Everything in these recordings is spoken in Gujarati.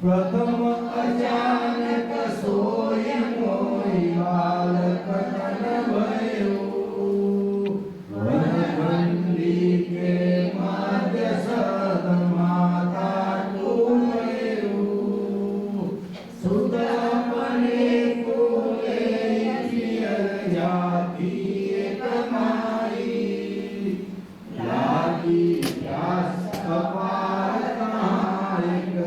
प्रथम अचानक सोई मोई बालक तन भयो वनखंडी के मध्य सद माता तुमयो सुत अपने कुले पियर जाति एक माई लागी व्यास अपार कहायक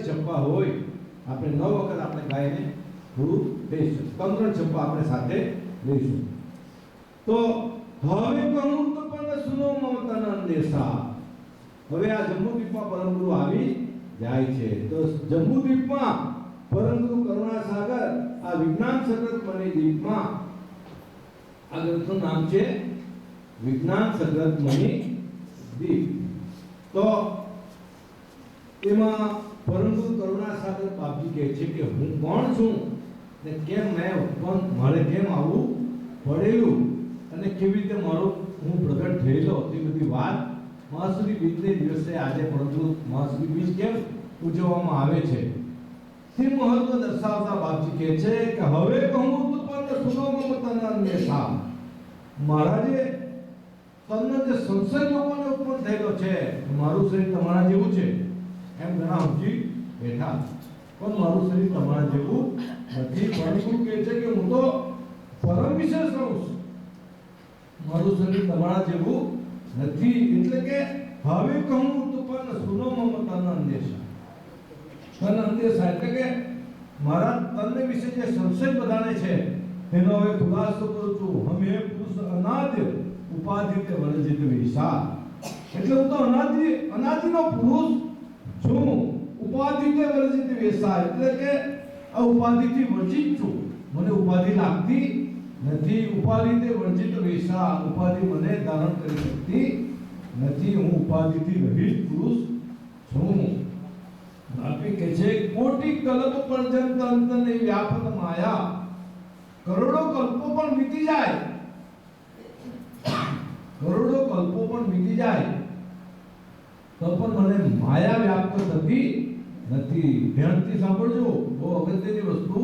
ચંપા હોય આપણે 9 વખત આપણે ગાયને પૂરું દઈશું. ત્રણ ચંપા આપણે સાથે લઈશું. તો હવે કહું તો પણ સુનો મમતાના અંદેશા. હવે આ જંબુદ્વીપમાં પરમગુરુ આવી જાય છે. તો જંબુદ્વીપમાં પરમગુરુ કરુણાસાગર આ વિજ્ઞાન સગ્રત મણી દ્વીપમાં આ ગ્રંથનું નામ છે વિજ્ઞાન સગ્રત મણી દ્વીપ. તો એમાં પરમગુરુ કરુણાસાગર બાપજી કહે છે કે હું કોણ છું ને કેમ મેં ઉત્પન્ન મારે કેમ આવવું પડેલું અને કેવી રીતે મારો હું પ્રગટ થયેલો તે બધી વાત મહાસુરી બીજને દિવસે આજે પરમગુરુ મહાસુરી બીજ કેમ ઉજવવામાં આવે છે તે મહત્વ દર્શાવતા બાપજી કહે છે કે હવે કહું તો પણ સુનો મમતાના અંદેશા. મારા જે તનનો જે સંશય લોકોને ઉત્પન્ન થયેલો છે મારું શરીર તમારા જેવું છે એમ ઘણા સમજી બેઠા પણ મારું શરીર તમારા જેવું નથી. પરમગુરુ કહે છે કે હું તો પરમ વિશેષ છું. મારું શરીર તમારા જેવું નથી. એટલે કે હવે કહું તો પણ સુનો મમતાના અંદેશા. તન અંદેશા એટલે કે મારા તનને વિશે જે સંશય બધાને છે એનો હવે ખુલાસો કરું છું. હમે પુરુષ અનાદ્ય ઉપાધિ વર્જિત વિશાળ. એટલે હું તો અનાદિનો પુરુષ છું. ઉપાધિ તે વર્જિત વેશા એટલે કે આ ઉપાધિથી વર્જિત છું. મને ઉપાધિ લાગતી નથી. ઉપાધિ તે વર્જિત વેશા. ઉપાધિ મને ધારણ કરી શકતી નથી. હું ઉપાધિથી રહિત પુરુષ છું. આપી કહે છે કલ્પ પર્યંત અંત નહીં વ્યાપક માયા. કરોડો કલ્પો પણ વીતી જાય, કરોડો કલ્પો પણ વીતી જાય તો પણ મને માયા વ્યાપ્ત થતી નથી. ધ્યાનથી સાંભળજો, બહુ અગત્યની વસ્તુ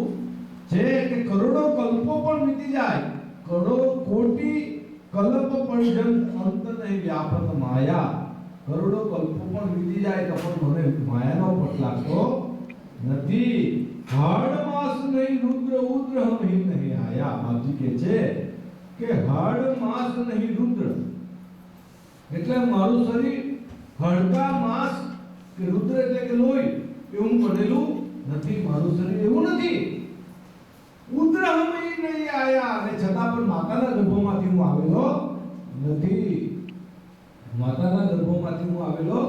છે કે કરોડો કલ્પો પણ વીતી જાય, કરોડો કોટી કલ્પ પર્યંત અંત નહીં વ્યાપક માયા. કરોડો કલ્પો પણ વીતી જાય તો પણ મને માયાનો પટ લાગતો નથી. હાડ માસ નહીં રુદ્ર ઉદ્ર હમ હિમ નહીં આયા. બાપજી કહે છે કે હાડ માસ નહીં રુદ્ર એટલે મારું શરીર હાડકા માસ કે રુદ્ર એટલે કે લોહી એવું બનેલું નથી. મારું શરીર એવું નથી. ઉદ્ર હમ નહીં આયા અને છતાં પણ માતાના ગર્ભમાંથી હું આવેલો નથી. માતાના ગર્ભમાંથી હું આવેલો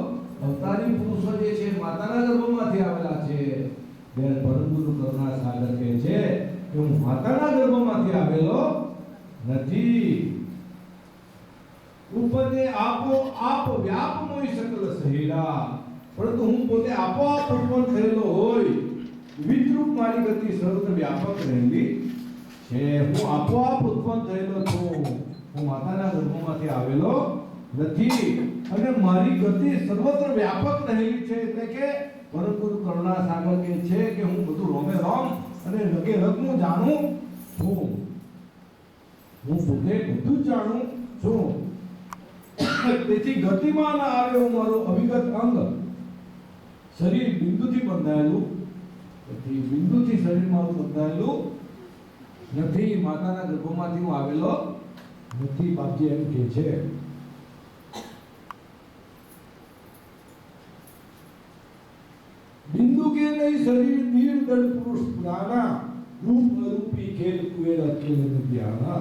અવતારી પુરુષો જે છે માતાના ગર્ભમાંથી આવેલા છે. બેન પરમગુરુ કરુણા સાગર કહે છે કે હું માતાના ગર્ભમાંથી આવેલો નથી. ઉપદે આપો આપ વ્યાપ મોય સકલ સહેલા, પરંતુ હું પોતે આપોઆપ ઉત્પન્ન થયેલો હોય. વિદ્રુપ મારી ગતિ સર્વત્ર વ્યાપક રહેલી છે. હું આપોઆપ ઉત્પન્ન થયેલો છું, હું માતાના ગર્ભમાંથી આવેલો નથી અને મારી ગતિ સર્વત્ર વ્યાપક રહેલી છે. એટલે કે પરમગુરુ કરુણા સાગર કહે છે કે હું બધું રોમે રોમ અને રગે રગનું જાણું છું. હું પોતે બધું જ જાણું છું. તેથી ગતિમાન આવ્યો મારો અવિગત અંગ શરીર બિંદુથી બંધાયેલું નથી. બિંદુથી શરીર મારું બંધાયેલું નથી. માતાના ગર્ભમાંથી હું આવેલો નથી. બાપજી એમ કહે છે. बिंदु के नहीं शरीर दीर दड़ पुरुष पुराना, रूप रूपी खेल कुएर अकेले विद्याना.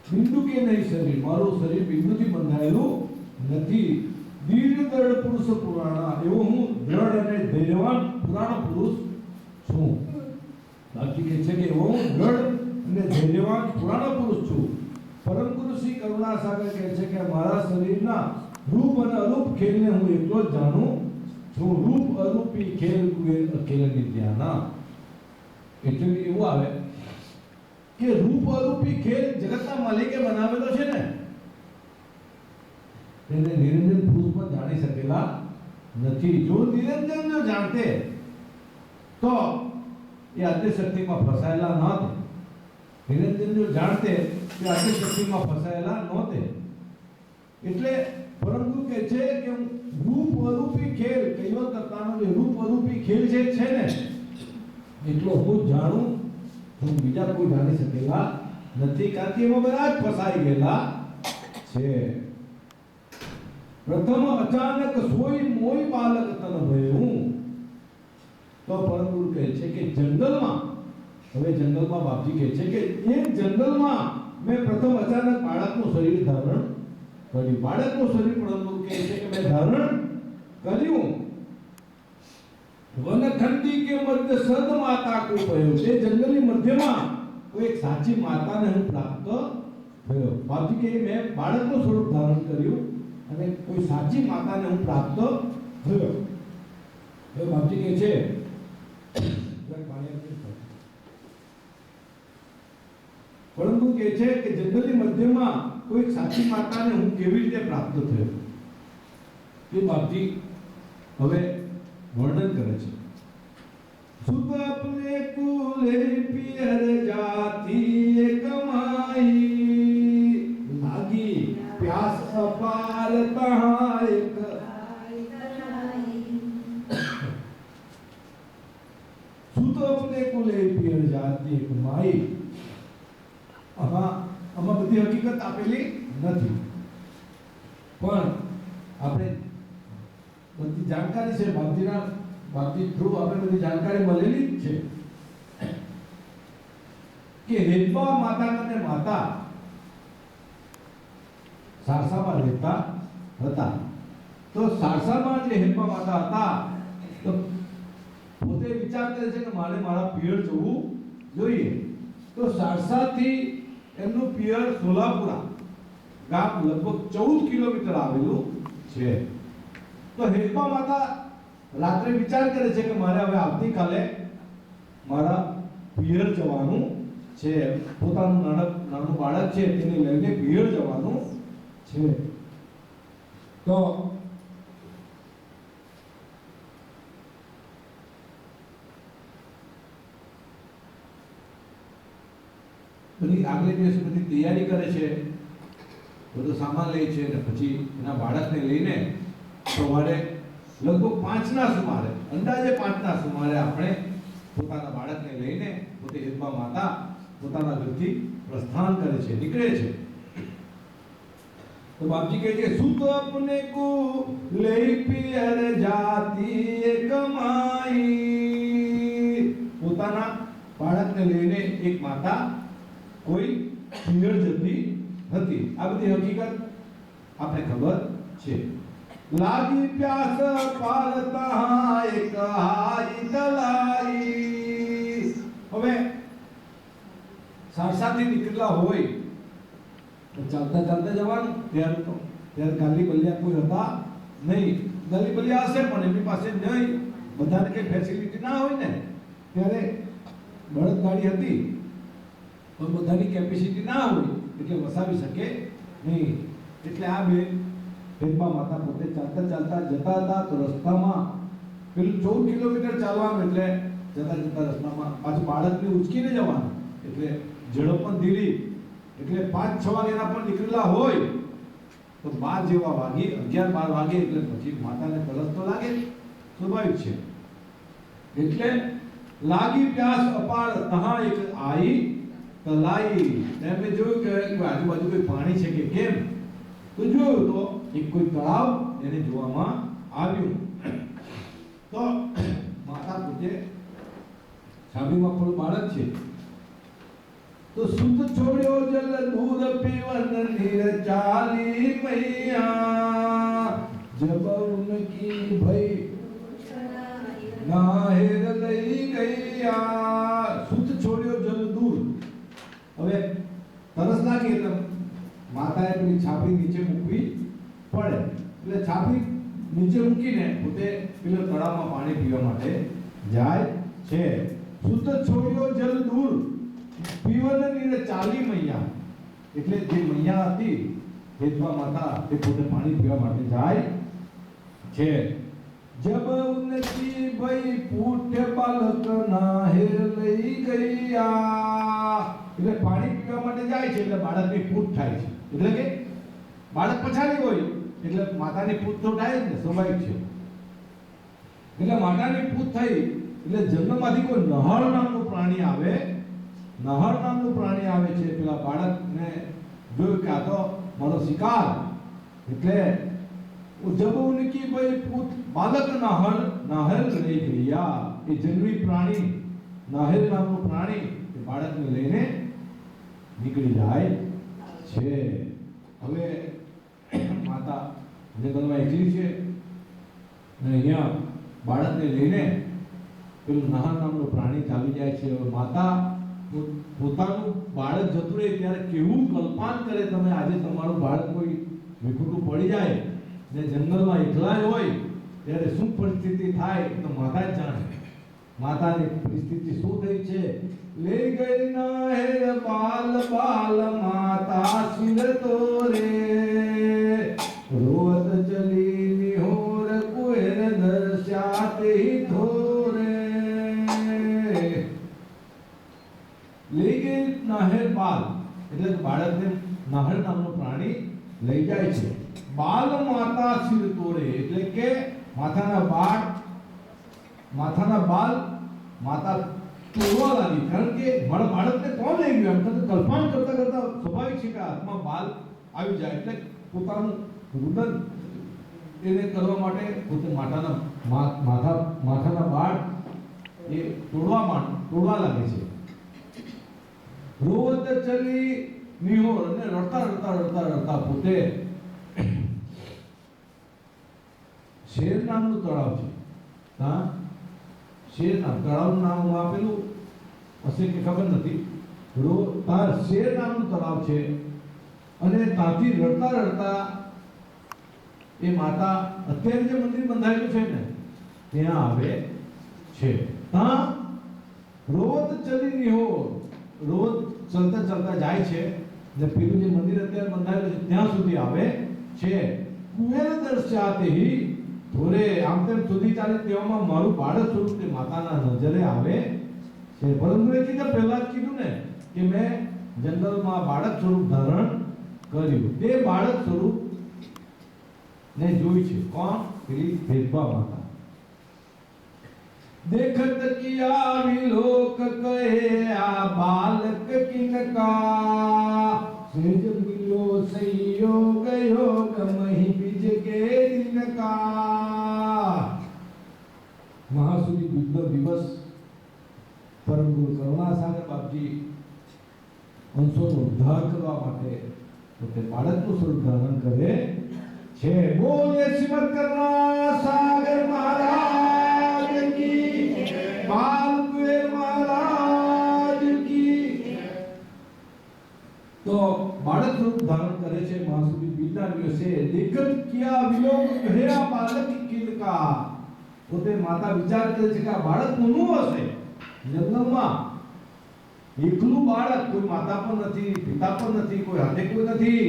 बिंदु के नहीं शरीर मारो शरीर बिंदु થી બંધાયેલું નથી. દીર્ઘ દળ પુરુષ પુરાણા એવો હું દ્રઢ અને ધૈર્યવાન પુરાણ પુરુષ છું. બાકી કહે છે કે એવો હું દ્રઢ અને ધૈર્યવાન પુરાણ પુરુષ છું. પરમ ગુરુ શ્રી કરુણા સાગર કહે છે કે મારા શરીરના રૂપ અને અરૂપ ખેલને હું એકલો જ જાણું છું. રૂપ અરૂપી ખેલ કુએર અકેલે વિદ્યાના. એટલે એવું આવે કે રૂપ અરૂપી ખેલ જગતના માલિકે બનાવેલો છે ને તેને નિરંજન પુરુષ પણ જાણી શકેલા નથી. જો નિરંજન જો જાણતે તો એ આદ્યશક્તિમાં ફસાયેલા ન હોત. નિરંજન જો જાણતે કે આદ્યશક્તિમાં ફસાયેલા નહોતે. એટલે પરંતુ કહે છે કે રૂપ અરૂપી ખેલ કૈવલ કરતાનો જે રૂપ અરૂપી ખેલ છે ને એટલો હું જાણું હું બીજા કોઈ જાણી શકેલા નથી. કારણ કે એમાં બધા જ ફસાઈ ગયેલા છે. પ્રથમ અચાનક સોઈ મોઈ બાલક તન ભયું. તો પરમ ગુરુ કહે છે કે જંગલમાં, હવે જંગલમાં બાપજી કહે છે કે એક જંગલમાં મેં પ્રથમ અચાનક બાળકનું શરીર ધારણ કર્યું. બાળકનું શરીર પરમ ગુરુ કહે છે કે મેં ધારણ કર્યું. વનખંડી કે મધ્ય સદ માતા કો પયો. તે જંગલની મધ્યમાં કોઈ એક સાચી માતાને હું પ્રાપ્ત થયો. બાપજી કે મેં બાળકનું સ્વરૂપ ધારણ કર્યું અને કોઈ સાચી માતાને હું પ્રાપ્ત થયો. હવે બાપજી કહે છે પરંતુ કહે છે કે જંગલની મધ્યમાં કોઈ સાચી માતાને હું કેવી રીતે પ્રાપ્ત થયો એ બાપજી હવે વર્ણન કરે છે. સુત अपने कुले पियर जाती कमाई, लागी प्यास अपार तहाँ एक. सुत अपने कुले पियर जाती कमाई. આમાં બધી હકીકત આપેલી નથી પણ આપણે બધી જાણકારી છે. બાપજી થ્રુ આપણે બધી જાણકારી મળેલી જ છે કે રેતબા માતા અને માતા સારસામાં રહેતા હતા. તો સારસામાં જે હેતબા માતા હતા તો પોતે વિચાર કરે છે કે મારે મારા પિયર જવું જોઈએ. તો સારસાથી એમનું પિયર સોલાપુરા ગામ લગભગ 14 કિલોમીટર આવેલું છે. તો હેતબા માતા રાત્રે વિચાર કરે છે કે મારે હવે આવતીકાલે મારા પિયર જવાનું છે, પોતાનું નાનું બાળક છે તેને લઈને પિયર જવાનું છે. તો બધી આગલે દિવસે બધી તૈયારી કરે છે, બધો સામાન લે છે, અને પછી એના બાળકને લઈને સવારે લગભગ 5ના સુમારે, અંદાજે 5ના સુમારે આપણે પોતાના બાળકને લઈને પોતે હેતમાં માતા પોતાના ઘરથી પ્રસ્થાન કરે છે, નીકળે છે. તો બાપજી કહે છે સુત अपने को ले पियर जाती कमाई. પોતાના બાળકને લઈને એક માતા કોઈ પિયર જતી નથી. આ બધી હકીકત આપણે ખબર છે. લાગી પ્યાસ પાલતા એક હાઈ તલાઈ. હવે સારસાથી નીકળેલા હોય તો ચાલતા ચાલતા જવાનું. ત્યારે ગાલી બલિયા કોઈ હતા નહીં. ગાલી બલિયા હશે પણ એમની પાસે નહીં, બધાને કઈ ફેસિલિટી ના હોય ને. ત્યારે બળદગાડી હતી પણ બધાની કેપેસિટી ના હોય એટલે વસાવી શકે નહીં. એટલે આ બે હેતમાં માતા પોતે ચાલતા ચાલતા જતા હતા. તો રસ્તામાં પેલું 14 કિલોમીટર ચાલવાનું, એટલે જતા જતા રસ્તામાં પાછું બાળકને ઉચકીને જવાનું, એટલે ઝડપ પણ ધીરી. એટલે 5-6 વાગ્યાના પણ નીકળેલા હોય તો 12 જેવા વાગે, 11-12 વાગે એટલે પછી માતાને તરસ તો લાગે, સ્વાભાવિક છે. એટલે લાગી પ્યાસ અપાર તહા એક આઈ તલાઈ. એમને જોયું કે આજુબાજુ કોઈ પાણી છે કે કેમ, તો જોયું તો એક કોઈ તળાવ એને જોવામાં આવ્યું. તો માતા પોતે છાબીમાં પણ બાળક છે. तो सुत छोड़ो जल दूध पीवन नीर चाली मैया, जब उनकी भई नाहेर लई गया. सुत छोड़ो जल दूध. હવે તરસ લાગી એટલે માતાએ પેલી છાપરી નીચે મૂકવી પડે. એટલે છાપરી નીચે મૂકીને પોતે પેલા તળાવમાં પાણી પીવા માટે જાય છે. સુત છોડ્યો જલ દૂર પીવન નીર ચાલી મૈયા. એટલે જે મૈયા હતી હેતવા માતા તે પોતે પાણી પીવા માટે જાય છે. જબ ઉનકી ભઈ પૂઠ બાલક નાહેર લઈ ગયા. એટલે પાણી પીવા માટે જાય છે એટલે બાળકની પૂઠ થાય છે. એટલે કે બાળક પછાડી હોય એટલે માતાની પૂઠ તો થાય જ ને, સ્વાભાવિક છે. એટલે માતાની પૂઠ થઈ એટલે જન્મમાંથી કોઈ નહર નામનું પ્રાણી આવે. નહર નામનું પ્રાણી આવે છે. પેલા બાળકને જોયું કે આ તો મારો શિકાર. એટલે જબ ઉનકી ભઈ પૂત બાલક નહર લઈ ગયા. એ જંગલી પ્રાણી નહેર નામનું પ્રાણી એ બાળકને લઈને નીકળી જાય છે. હવે માતા જંગલમાં એકલી છે અને અહીંયા બાળકને લઈને પેલું નહર નામનું પ્રાણી ચાલી જાય છે. હવે માતા પોતાનું બાળક જતું રહે ત્યારે કેવું કલ્પાન કરે તમે. આજે તમારું બાળક કોઈ વિખૂટું પડી જાય ને જંગલમાં એકલા જ હોય ત્યારે શું પરિસ્થિતિ થાય તો માતા જ જાણે. માતાની પરિસ્થિતિ શું થઈ છે. લે ગઈ નહેર બાલ બાલ માતા સિર તોરે, રોત ચલી નિહોર કુહેર દર્શ્યાતે થોરે. લઈ ગઈ નહેર બાલ એટલે બાળકને નહેર નામનું પ્રાણી લઈ જાય છે. બાલ માતા સિર તોડે એટલે કે માથાના બાલ માતા તોડવા લાગી. કારણ કે મારા બાળકને કોણ લઈ ગયું એમ કલ્પના કરતા કરતા સ્વાભાવિક છે કે હાથમાં બાલ આવી જાય એટલે પોતાનું રુદન એને કરવા માટે પોતે માથાના બાળ એ તોડવા લાગે છે. રોત ચલી નિહોર અને રડતા પોતે શેર નામનું તળાવ છે. હા, શેર નામ તળાવનું નામ આપેલું હશે કે ખબર નથી. શેર નામનું તળાવ છે અને ત્યાંથી રડતા એ માતા અત્યારે જે મંદિર બંધાયેલું છે ને ત્યાં આવે છે. હા, રોજ ચલી નિહોર, રોજ ચાલતા ચાલતા જાય છે ને પેલું જે મંદિર અત્યારે બંધાયેલું છે ત્યાં સુધી આવે છે. કુવેર દર્શાતે હી, થોડે આમ તેમ સુધી ચાલે તેવામાં મારું બાળક સ્વરૂપ તે માતાના નજરે આવે છે. પરંતુ એ કીધું પહેલા જ કીધું ને કે મેં જંગલમાં બાળક સ્વરૂપ ધારણ કર્યું. તે બાળક સ્વરૂપ ને જોઈ છે. કોણ? પેલી ભેદભા માતા. देखत किया विलोक कहे आ बालक किनका, सेज मिलो संयोग योग मही बीज के दिनका. મહાસુદી બીજનો દિવસ પરમ ગુરુ કરુણાસાગર બાપજી અંશોનો ઉદ્ધાર કરવા માટે પોતે બાળકનું સ્વરૂપ ધારણ કરે છે. બોલે શ્રીમદ કરુણાસાગર મહારાજ કી, બાલકુવેર મહારાજ કી. તો બાળક રૂપ ધારણ કરે છે મહાસુદી બીજના દિવસે. દેખત કિયા વિલોક ભયા બાલક કિનકા, પોતે માતા વિચાર કરે છે કે આ બાળક કોનું હશે. જંગલમાં એકલું બાળક, કોઈ માતા પણ નથી, પિતા પણ નથી, કોઈ હાથે કોઈ નથી.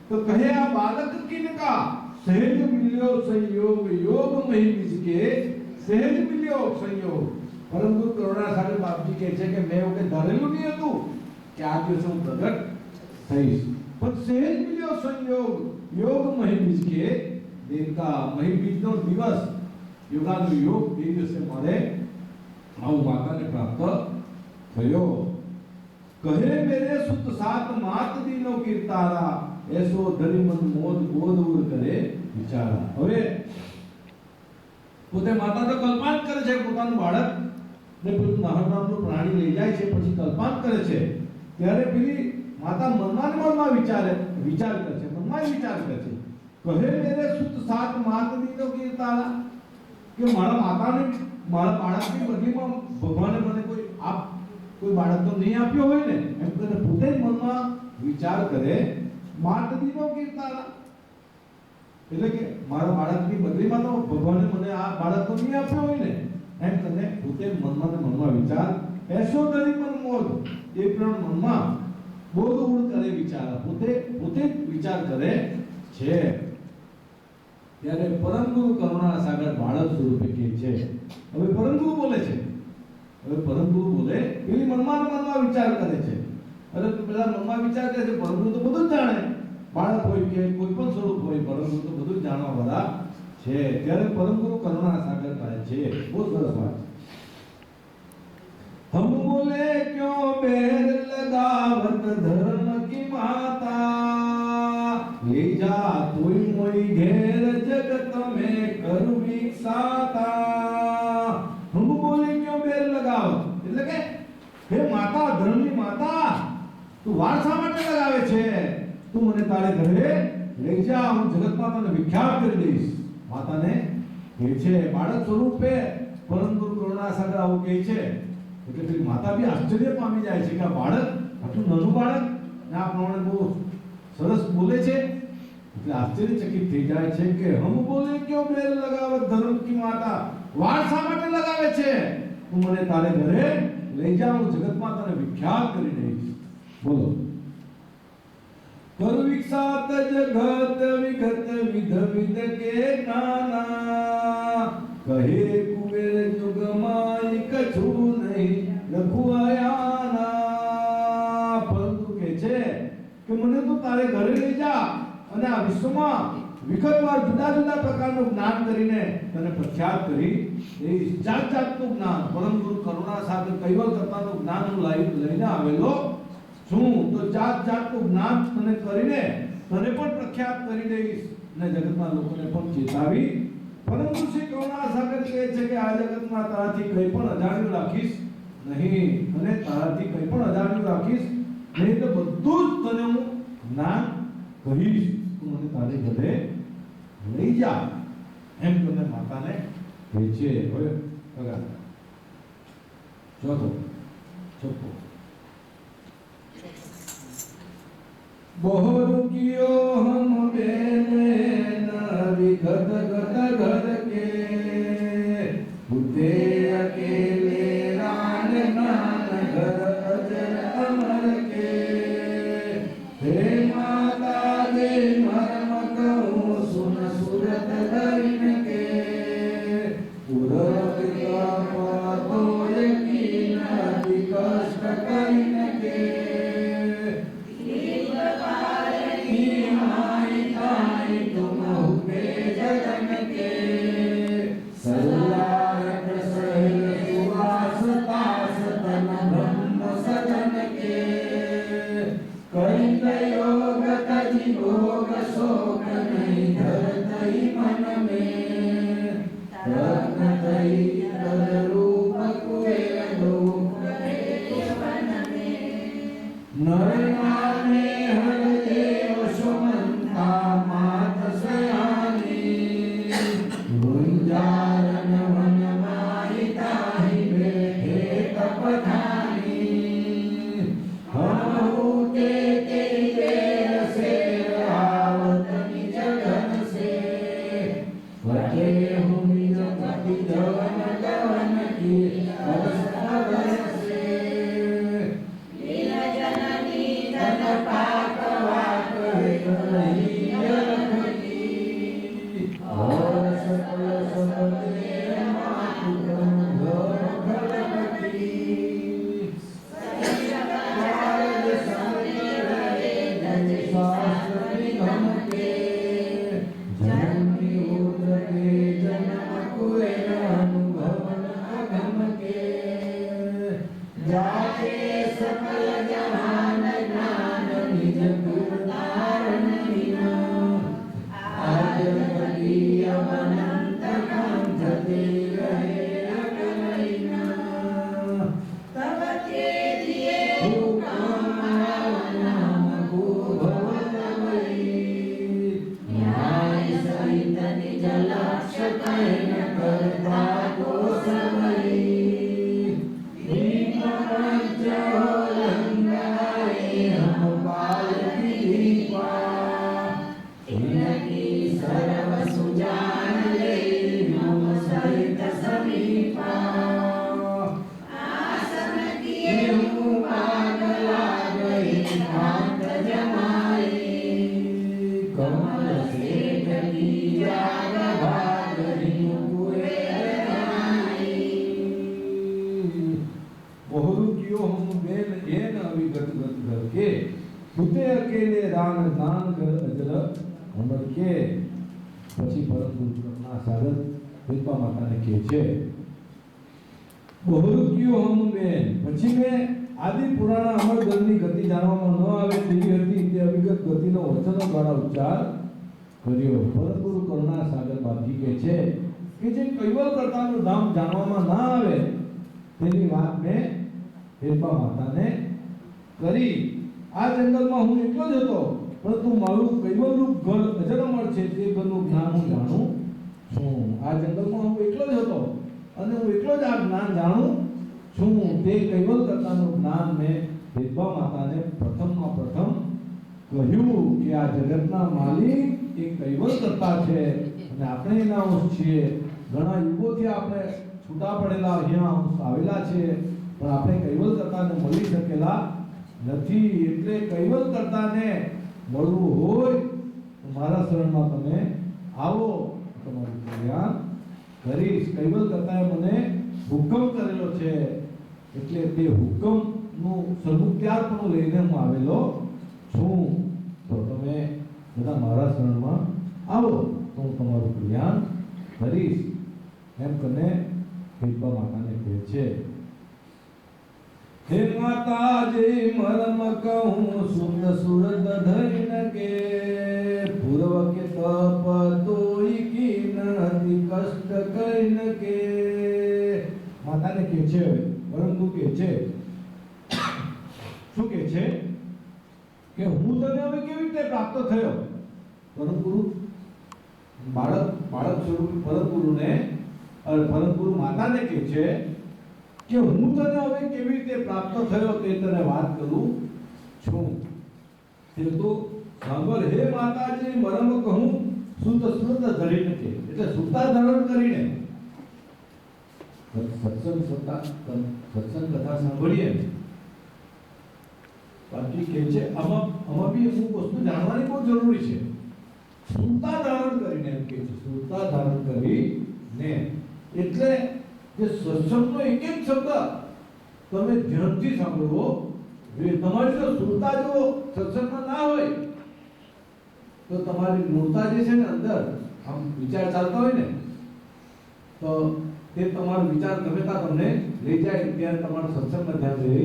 તો કહે આ બાલક કિનકા, સહેજ મિલ્યો સંયોગ યોગ મહી બીજકે, સહેજ મિલ્યો સંયોગ. પરંતુ કરુણાસાગર બાપજી કહે છે કે મેં એવું કે ધારેલું નહીં હતું કે આ દિવસે હું પ્રગટ થઈશ, પણ સહેજ મિલ્યો સંયોગ યોગ મહી બીજકે, દેવકા મહી બીજનો દિવસ યોગાનો યોગ એ દિવસે મારે આવું માતાને પ્રાપ્ત થયો. કહે મેરે સુત સાત માત દીનો કીર્તારા, એસો ધરી મન મોદ બોધ ઉર કરે વિચારા. હવે પોતે માતા તો કલ્પાન કરે છે પોતાનું બાળક ને પેલું નાહર નામનું પ્રાણી લઈ જાય છે, પછી કલ્પાન કરે છે. ત્યારે પેલી માતા મનમાં વિચાર કરે છે, મનમાં વિચાર કરે છે. કહે મેરે સુત સાત માત દીનો કીર્તારા, કે મારા માતાને મારા બાળકની બદલીમાં ભગવાને મને કોઈ બાળક તો નહીં આપ્યો હોય ને, એમ કરીને પોતે જ મનમાં વિચાર કરે. માતદીનો કીર્તારા, એટલે કે મારા બાળકની બદલીમાં તો ભગવાને મને આ બાળક તો નહીં આપ્યો હોય ને, એમ કરીને પોતે મનમાં વિચાર. એસો દરી મન મોદ, એ પણ મનમાં બોધ ઉડ કરે વિચાર, પોતે જ વિચાર કરે છે. ત્યારે પરમ ગુરુ કરુણાસાગર બાળક સ્વરૂપે કહે છે. હવે પરમ ગુરુ બોલે છે. હવે પરમ ગુરુ બોલે, પેલી મનમાં વિચાર કરે છે. અરે પેલા મનમાં વિચાર કરે છે, પરમ ગુરુ તો બધું જ જાણે. બાળક હોય કે કોઈ પણ સ્વરૂપ હોય, પરમ ગુરુ તો બધું જ જાણવા વાળા છે. ત્યારે પરમ ગુરુ કરુણાસાગર કહે છે, બહુ સરસ વાત. હમ બોલે ક્યો બેર લગાવત ધર્મ કી માતા, ले जा तुई मोई घेर जगत में करु विसाता. हम बोले क्यों बेर लगाव, એટલે કે હે માતા, ધર્મની માતા, તું વાર શા માટે લગાવે છે? તું મને તારે ઘરે લઈ જા, હું જગતમાં તને વિખ્યાત કરી દઈશ. માતાને કહે છે બાળક સ્વરૂપે પરમ ગુરુ કરુણાસાગર આવું કહે છે. એટલે પેલી માતા બી આશ્ચર્ય પામી જાય છે કે આ બાળક, આટલું નાનું બાળક ને આ પ્રમાણે બહુ સરસ બોલે છે. એટલે આશ્ચર્યચકિત થઈ જાય છે કે હમ બોલે ક્યો બેલ લગાવત ધર્મ કી માતા, વાર શા માટે લગાવે છે? તું મને તારે ઘરે લઈ જા, હું જગતમાં તને વિખ્યાત કરી દઈશ. બોલો. કર વિખ્યાત જગત વિગત વિધ વિધ કે નાના, કહે કુબેર જુગમાં કછું નહીં લખુઆયાના. પરંતુ કે છે કે મને તું તારે ઘરે લઈ જા અને આ વિશ્વમાં વિગતવાર જુદા જુદા પ્રકારનું જ્ઞાન કરીને તને પ્રખ્યાત કરી એ જાત જાતનું જ્ઞાન, પરમ ગુરુ કરુણાસાગર કૈવલ કરતાનું જ્ઞાન હું લઈને આવેલો છું. તો જાત જાતનું જ્ઞાન તને કરીને તને પણ પ્રખ્યાત કરી દઈશ અને જગતના લોકોને પણ ચેતાવી. પરંતુ શ્રી કરુણાસાગર કહે છે કે આ જગતમાં તારાથી કંઈ પણ અજાણ્યું રાખીશ નહીં, અને તારાથી કંઈ પણ અજાણ્યું રાખીશ નહીં તો બધું જ તને હું જ્ઞાન કહીશ. તું મને તારે ઘરે લઈ જા, એમ તને માતાને કહે છે. હવે પગાર ચોથો ચોખ્ખો. બહુ રૂપિયો હમ બેને વિગત ગત ઘર કે, લગ્ન થઈ તદરૂપ કુવેરદો નરનાને હરદેવ સુમંતા માત સયાની ગુંજારન વનમાઈ તાહી બેઠે તપધાની હમહુ તે તેરી બેર સે આવત નિજ ઘન સે વચે હું નિજ પતિ જવન ગવન કી અવસ્થા સે जाके सकल जहान ज्ञान निज गुण धारण आज बली अनंत कंठ ते रहे अगनैना तब ते दिए हुकम नाम को भवतमयी न्याय सहित निज लक्ष्य कैन करता को समयी सर्व सुजान ले मम सहित समीपा आसन किए हूँ पागला गई भांत जमाई कमल सेठ की जाग भाग बहुरुकियो हम बेन एन अविगत गत करके सुते अकेले रान दान कर अजर हमर के પછી પરંતુ ના સાગર પીપા માતાને કહે છે બહુરુકિયો હમ બેન પછી મે આદિ પુરાણ અમર ગલની ગતિ જાણવામાં ન આવે તેવી હતી તે અવિગત ગતિનો વચનો દ્વારા ઉચ્ચાર કર્યો પરંતુ કરુણા સાગર બાપજી કહે છે કે જે કૈવલ કરતાનું ધામ જાણવામાં ના આવે તેની વાત મેં પીપા માતાને કરી આ જંગલમાં હું એકલો જ હતો પરંતુ મારું કૈવલનું ઘર અજરમર છે તે ઘરનું જ્ઞાન હું જાણું છું આ જંગલમાં હું એકલો જ હતો અને હું એકલો જ આ જ્ઞાન જાણું છું તે કૈવલ કરતાનું જ્ઞાન મેં ભેદભા માતાને પ્રથમમાં પ્રથમ કહ્યું કે આ જગતના માલિક એ કૈવલ કરતા છે અને આપણે એના અંશ છીએ ઘણા યુગોથી આપણે છૂટા પડેલા અહીંયા અંશ આવેલા છે પણ આપણે કૈવલ કરતાને મળી શકેલા નથી એટલે કૈવલ કરતાને મળવું હોય તો મારા શરણમાં તમે આવો તમારું કલ્યાણ કરીશ કૈવલ કરતાએ મને હુકમ કરેલો છે એટલે તે હુકમનું સદુપયારપણું લઈને હું આવેલો છું તો તમે બધા મારા શરણમાં આવો તો હું તમારું કલ્યાણ કરીશ એમ કને ભેદભા માતાને કહે છે हे माता जी मरम कहूँ सुन सुरत धैन के पूर्व के तप तोई की नदी कष्ट कैन के माता ने के छे परंतु के छे શું કે છે કે હું તને હવે કેવી રીતે પ્રાપ્ત થયો પરમ ગુરુ બાળક સ્વરૂપ પરમ ગુરુને પરમ ગુરુ માતાને કે છે કે હું તને હવે કેવી રીતે પ્રાપ્ત થયો તે તને વાત કરું છું તે તો સાંભળ હે માતાજી મરમ કહું સુત સુત ધરીને કે એટલે સુતા ધારણ કરીને સત્સંગ કથા સાંભળીએ બાકી કે છે આમાં બી અમુક વસ્તુ જાણવાની બહુ જરૂરી છે સુતા ધારણ કરીને એમ કે છે સુતા ધારણ કરીને એટલે જે સત્સંગનો એક એક શબ્દ તમે ધ્યાનથી સાંભળવો જોઈએ તમારી જો સુરતા જો સત્સંગમાં ના હોય તો તમારી મૂળતા જે છે ને અંદર આમ વિચાર ચાલતા હોય ને તો તે તમારો વિચાર ગમે ત્યાં તમને લઈ જાય ત્યારે તમારું સત્સંગમાં ધ્યાન રહે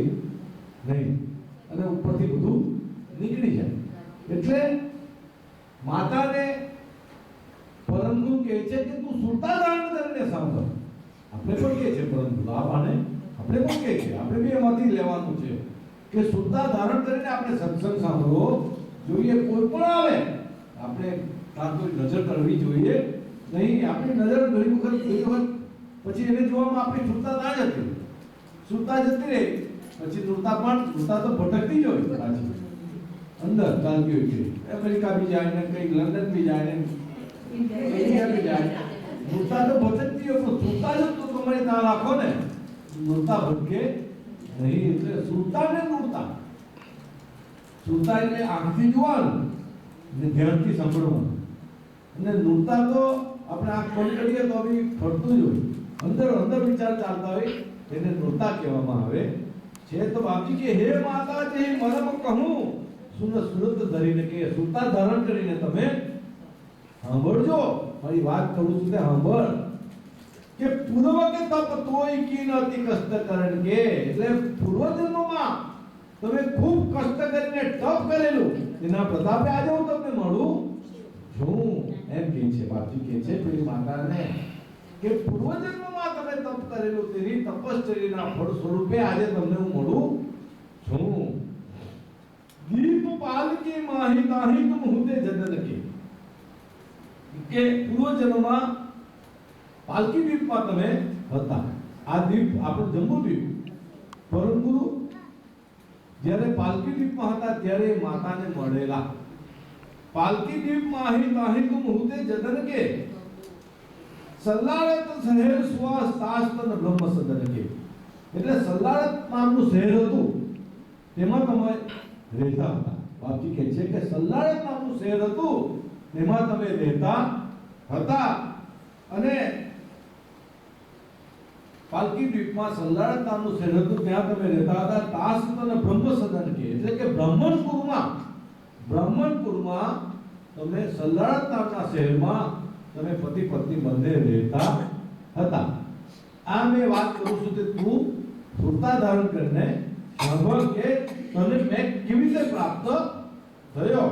નહીં અને ઉપરથી બધું નીકળી જાય એટલે માતાને પરમ પરમ ગુરુ કહે છે કે તું સુરતા ધારણ કરીને સાંભળ. આપણે પણ કહે છે પરમ ગુરુ આ બાને આપણે પણ કહે છે, આપણે બી એમાંથી લેવાનું છે કે સુરતા ધારણ કરીને આપણે સત્સંગ સાંભળવો જોઈએ. કોઈ પણ આવે આપણે કાં તો નજર કરવી જોઈએ નહીં. આપણી નજર ઘણી વખત પછી એને જોવામાં આપણી સુરતા ના જતી, સુરતા જતી રહે પછી સુરતા તો ભટકતી જ હોય પાછી અંદર ચાલતી હોય છે. અમેરિકા બી જાય ને કઈ લંડન બી જાય ને ઇન્ડિયા બી જાય, સુરતા તો ભટકતી હોય પણ સુરતા જ તો તમારે ત્યાં રાખો ને, સુરતા ભટકે નહીં. એટલે સુરતા ને નૂરતા, સુરતા એટલે આંખથી જોવાનું ને ધ્યાનથી સાંભળવાનું, અને નૂરતા તો આપણે આંખ બંધ કરીએ તો બી ફરતું જ હોય, અંદર વિચાર ચાલતા હોય, એને નૂરતા કહેવામાં આવે છે. તો બાપજી કે હે માતાજી મરમ કહું સુરત ધરીને કે સુરતા ધારણ કરીને તમે સાંભળજો. મારી વાત કરું છું તે સાંભળ કે પૂર્વ કે તપ તોય કી નતી કષ્ટ કરણ કે, એટલે પૂર્વજન્મમાં તમે ખૂબ કષ્ટ કરીને તપ કરેલું એના પ્રતાપે આજે હું તમને મળું છું એમ કહે છે. બાપજી કહે છે પેલી માતાને કે પૂર્વજન્મમાં તમે તપ કરેલું તેની તપશ્ચર્યાના ફળ સ્વરૂપે આજે તમને હું મળું છું. દીપ પાલકી માહી તાહી તુમ હુતે જનન કે પૂર્વજન્મમાં પાલકી દ્વીપમાં તમે હતા. આ દ્વીપ આપણો જમ્બુ દ્વીપ, પરંતુ જ્યારે પાલકી દ્વીપમાં હતા ત્યારે માતાને મળેલા. પાલકી દ્વીપ માહી તાહી તુમ હુતે જનન કે સલ્લાળત શહેર સ્વાસ તાસ્તન બ્રહ્મ સદન કે, એટલે સલ્લાળત નામનું શહેર હતું તેમાં તમે રહેતા હતા. બાપજી કહે છે કે સલ્લાળત નામનું શહેર હતું તેમાં તમે રહેતા હતા, અને પાલકી દ્વીપમાં સલ્લાળત નામનું શહેર હતું ત્યાં તમે રહેતા હતા. તાસ્તન બ્રહ્મ સદન કે, એટલે કે બ્રાહ્મણપુરમાં તમે સલ્લાળત નામના શહેરમાં તમે પતિ પત્ની બંને રહેતા હતા. આ મેં વાત કરું છું કે તું સુરતા ધારણ કરીને સાંભળ કે તને મેં કેવી રીતે પ્રાપ્ત થયો.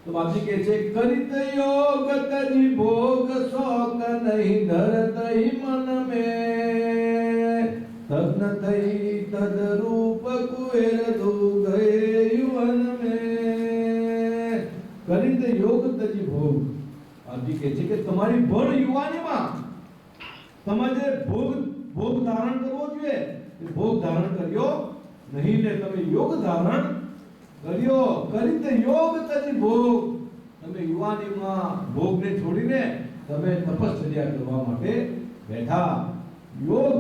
તો બાપજી કહે છે કરિત યોગ તજી ભોગ શોક નહીં ધરત મન મે તગ્ન થઈ તદ રૂપ કુએર દો ગયે યુવન મે. કરિત યોગ તજી ભોગ, બાપજી કહે છે કે તમારી ભર યુવાનીમાં તમે જે ભોગ ધારણ કરવો જોઈએ એ ભોગ ધારણ કર્યો નહીં ને તમે યોગ ધારણ કર્યો. કરિત યોગ તજી ભોગ, તમે યુવાનીમાં ભોગને છોડીને તમે તપશ્ચર્યા કરવા માટે બેઠા. યોગ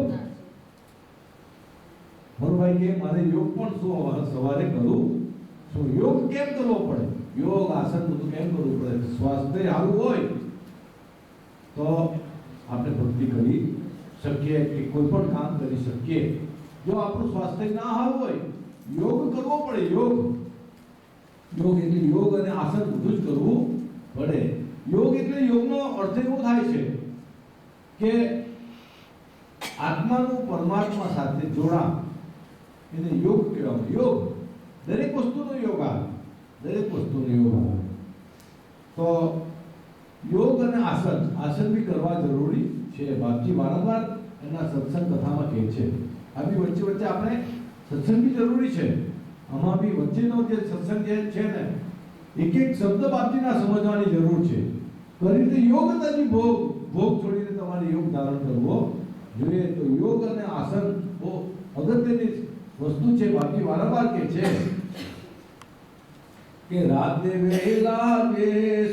મનુભાઈ કે મારે યોગ પણ શું સવારે કરું શું? યોગ કેમ કરવો પડે? યોગ આસન બધું કેમ કરવું પડે? સ્વાસ્થ્ય સારું હોય તો આપણે ભક્તિ કરી શકીએ કે કોઈ પણ કામ કરી શકીએ. જો આપણું સ્વાસ્થ્ય ના સારું હોય યોગ કરવો પડે. યોગ એટલે યોગ અને આસન બધું જ કરવું પડે. યોગ એટલે યોગનો અર્થ એવો થાય છે કે આત્માનું પરમાત્મા સાથે જોડાણ, એને યોગ કહેવામાં. યોગ દરેક વસ્તુનો યોગ આવે, દરેક વસ્તુનો યોગ આવે. તો યોગ અને આસન બી કરવા જરૂરી છે. બાપજી વારંવાર એના સત્સંગ કથામાં કહે છે. આ બી વચ્ચે આપણે સત્સંગ બી જરૂરી છે. આમાં બી વચ્ચેનો જે સત્સંગ જે છે ને એક શબ્દ બાપજીના સમજવાની જરૂર છે. કરીને યોગ તજી ભોગ છોડીને તમારે યોગ ધારણ કરવો જોઈએ. તો યોગ અને આસન બહુ અગત્યની વસ્તુ છે. બાપજી વારંવાર કહે છે કે રાતે વેલા જે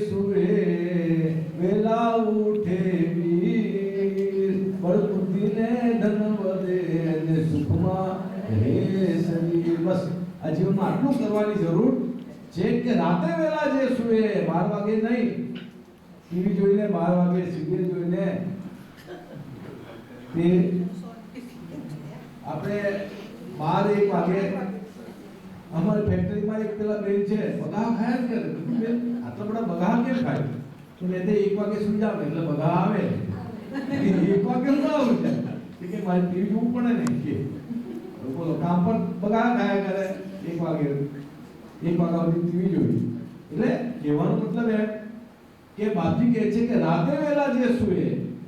સુવે વેલા ઉઠે વીર બળબુદ્ધિને ધન વધે ને સુખમાં રહે શરીર. બસ આ જીવનમાં આટલું કરવાની જરૂર છે કે રાતે વેલા જે સુવે 12 વાગે નહીં, ટીવી જોઈને 12 વાગે સિરિયલ જોઈને તે આપણે 12-1 વાગે અમારી ફેક્ટરીમાં એક પેલા બેન છે બગા ખાયા જ કરે. બેન આટલા બધા બગા કેમ ખાય? તો મેં 1 વાગે સુઈ જાવ એટલે બગા આવે. 1 વાગે હું આવું કે મારી ટીવી જોવું પડે ને કે બોલો કામ પર બગા ખાયા કરે. 1 વાગે 1 વાગ્યા સુધી ટીવી જોઈ. એટલે કહેવાનો મતલબ એમ કે બાપજી કહે છે કે રાત્રે વહેલા જે સૂએ,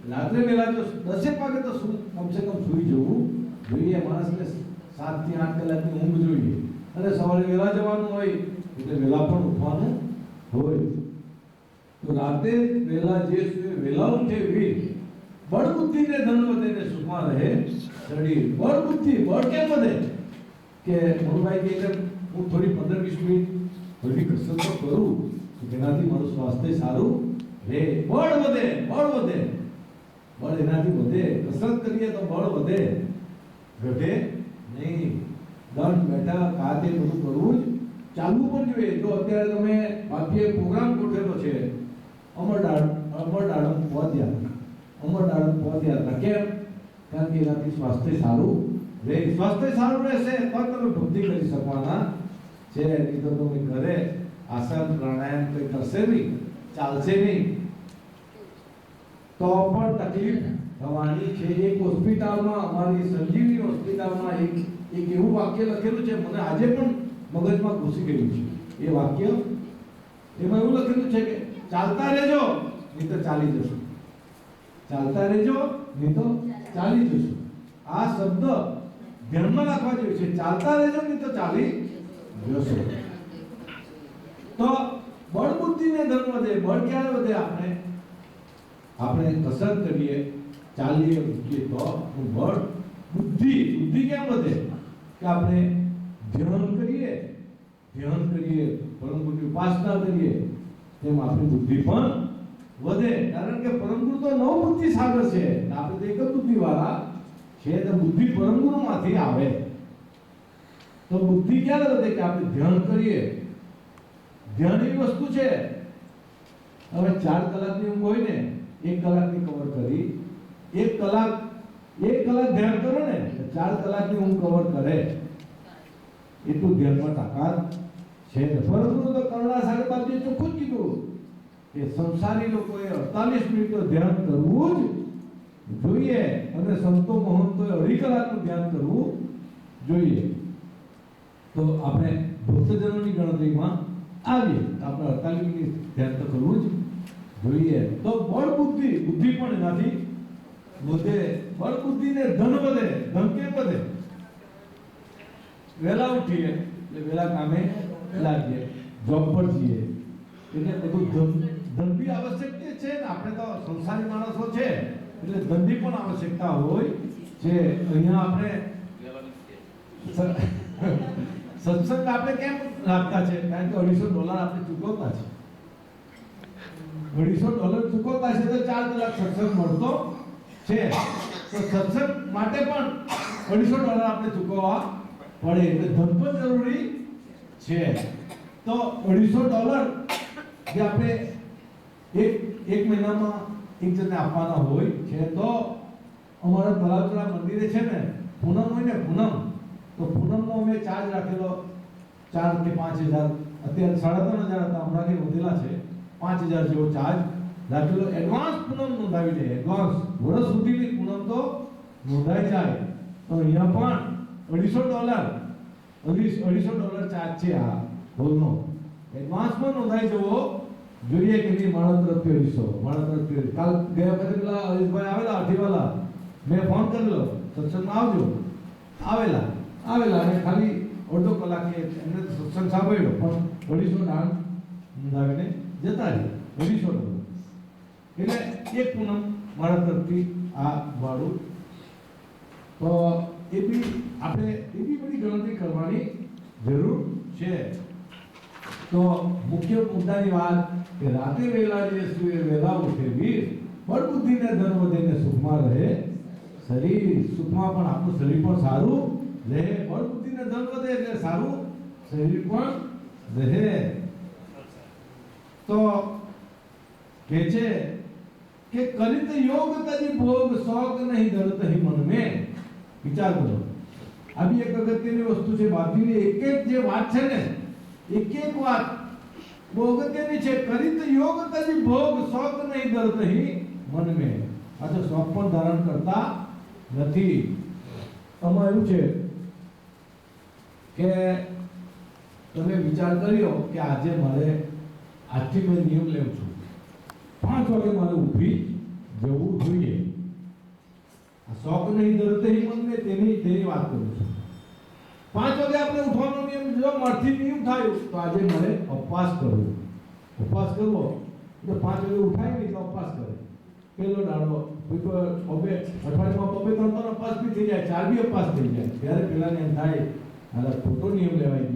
રાત્રે વહેલા જો 10 વાગે તો કમસે કમ સૂઈ જવું જોઈએ. માણસને 7 થી 8 કલાકની ઊંઘ જોઈએ અને સવારે વહેલા જવાનું હોય એટલે વહેલા પણ ઉઠવાનું હોય. તો રાતે વહેલા જે સૂએ વહેલા ઉઠે વીર, બળ બુદ્ધિ ને ધન વધે ને સુખમાં રહે શરીર. બળ બુદ્ધિ, બળ કેમ વધે કે મનુભાઈ કે હું થોડી 15-20 મિનિટ થોડી કસરત તો કરું તો તેનાથી મારું સ્વાસ્થ્ય સારું રહે. બળ વધે, બળ વધે, બળ એનાથી વધે. કસરત કરીએ તો બળ વધે, ઘટે નહીં. દંડ બેઠા કાતે બધું કરવું જ ચાલવું પણ જોઈએ. જો અત્યારે તમે બાપીએ પ્રોગ્રામ ગોઠવેલો છે અમરડાળમ પદયાત્રા. કેમ? કારણ કે એનાથી સ્વાસ્થ્ય સારું રહે. સ્વાસ્થ્ય સારું રહેશે તો તમે ભક્તિ કરી શકવાના છે. નહીં તો તમે ઘરે આસન પ્રાણાયામ કંઈ કરશે નહીં, ચાલશે નહીં તો પણ તકલીફ થવાની છે. એક હોસ્પિટલમાં, અમારી સંજીવની હોસ્પિટલમાં એક એવું વાક્ય લખેલું છે, મને આજે પણ મગજમાં ઘૂસી ગયું છે. એ વાક્ય એમાં એવું લખેલું છે કે ચાલતા રહેજો નહીં તો ચાલી જશો, ચાલતા રહેજો નહીં તો ચાલી જશો. આ શબ્દ ધ્યાનમાં રાખવા જેવું છે. ચાલતા રહેજો નહીં તો ચાલી જશો. તો બળ બુદ્ધિ ને ધન વધે. બળ ક્યારે વધે? આપણે કસરત કરીએ, ચાલીએ, ઉઠીએ તો બળ. બુદ્ધિ કેમ વધે કે આપણે ધ્યાન કરીએ, પરમ ગુરુની ઉપાસના કરીએ તેમ આપણી બુદ્ધિ પણ વધે. કારણ કે પરમ ગુરુ તો 9 બુદ્ધિ સાગર છે, આપણે તો એક જ બુદ્ધિ વાળા છે. તો બુદ્ધિ પરમ ગુરુમાંથી આવે. તો બુદ્ધિ ક્યારે વધે કે આપણે ધ્યાન કરીએ. ધ્યાન એવી વસ્તુ છે, હવે 4 કલાકની ઊંઘ હોય ને, 1 કલાકની કવર કરી, 1 કલાક ધ્યાન કરો ને 4 કલાકની ઊંઘ કવર કરે એટલું ધ્યાનમાં તાકાત છે. પરંતુ તો કરુણાસાગર બાપજીએ ચોખ્ખું જ કીધું કે સંસારી લોકોએ 48 મિનિટ તો ધ્યાન કરવું જ જોઈએ અને સંતો મહંતોએ 2.5 કલાકનું ધ્યાન કરવું જોઈએ. તો આપણે ભક્તજનોની ગણતરીમાં આવીએ તો આપણે 48 મિનિટ ધ્યાન તો કરવું જ જોઈએ. તો બળ બુદ્ધિ પણ એનાથી વધે. બળ બુદ્ધિ ને ધન વધે. ધન કેમ વધે? વહેલા ઉઠીએ એટલે વહેલા કામે લાગીએ, જોબ પર જઈએ એટલે બધું ધન બી આવશ્યક છે ને. આપણે તો સંસારી માણસો છે એટલે ધનની પણ આવશ્યકતા હોય છે. અહીંયા આપણે સત્સંગ આપણે કેમ રાખતા છે? કારણ કે $250 આપણે ચૂકવતા છે. $250 ચૂકવતા છે તો 4 કલાક સત્સંગ મળતો છે. તો સત્સંગ માટે પણ $250 આપણે ચૂકવવા પડે એટલે ધન પણ જરૂરી છે. તો $250 જે આપણે એક મહિનામાં એક જણને આપવાના હોય છે. તો અમારા તલાવચરા મંદિરે છે ને પૂનમ હોય ને, તો પૂનમનો અમે ચાર્જ રાખેલો 4 કે 5,000. અત્યારે 3,500 હતા, હમણાં કે વધેલા છે. 5,000 જેવો ચાર્જ રાખેલો. એડવાન્સ પૂનમ નોંધાવી દે. એડવાન્સ વર્ષ સુધીની પૂનમ તો નોંધાઈ જાય. તો અહીંયા પણ $250 ચાર્જ છે આ હોલનો. એડવાન્સમાં નોંધાઈ જવો જોઈએ કે નહીં. મારા તરફથી 250. કાલ ગયા વખતે પેલા હરીશભાઈ આવેલા અઠીવાલા, મેં ફોન કરેલો સત્સંગમાં આવજો. આવેલા અને ખાલી અડધો કલાકે એમને સત્સંગ સાંભળ્યો પણ $250 નોંધાવીને જતા રહ્યા. $250 એટલે એક પૂનમ મારા તરફથી આ ભાડું. તો એ બી આપણે એવી બધી ગણતરી કરવાની જરૂર છે. તો મુખ્ય મુદ્દાની વાત કે રાતે વહેલા જે સૂએ વહેલા ઉઠે વીર, બળ બુદ્ધિ ને ધન વધે ને સુખમાં રહે શરીર. સુખમાં પણ આપણું શરીર પણ સારું રહે. બળ બુદ્ધિ ને ધન વધે એટલે સારું શરીર પણ રહે. તો કહે છે કે કરિત યોગ તજી ભોગ શોક નહીં ધરત હી મન में. વિચાર કરો, આ બી એક અગત્યની વસ્તુ છે. બાપજીની એક જે વાત છે ને, એક વાત બહુ અગત્યની છે. કરિત યોગ તજી ભોગ શોક નહીં ધરત હી મન में. આ તો શોક પણ ધારણ કરતા નથી. આમાં એવું છે કે તમે વિચાર કર્યો કે આજે મારે આજથી કોઈ નિયમ લેવું છું 5 વાગે મારે ઉઠી જવું જોઈએ. આ શોખ નહીં ધરતે હિંમત ને તેની વાત કરું છું. 5 વાગે આપણે ઉઠવાનો નિયમ જો મારથી નિયમ થાય તો આજે મારે ઉપવાસ કરવો. ઉપવાસ કરવો એટલે 5 વાગે ઉઠાય નહીં તો ઉપવાસ કરે. પેલો દાડો અઠવાડિયામાં 2-3 ઉપવાસ બી થઈ જાય, 4 બી ઉપવાસ થઈ જાય. ત્યારે પેલાને એમ થાય ખોટો નિયમ લેવાય.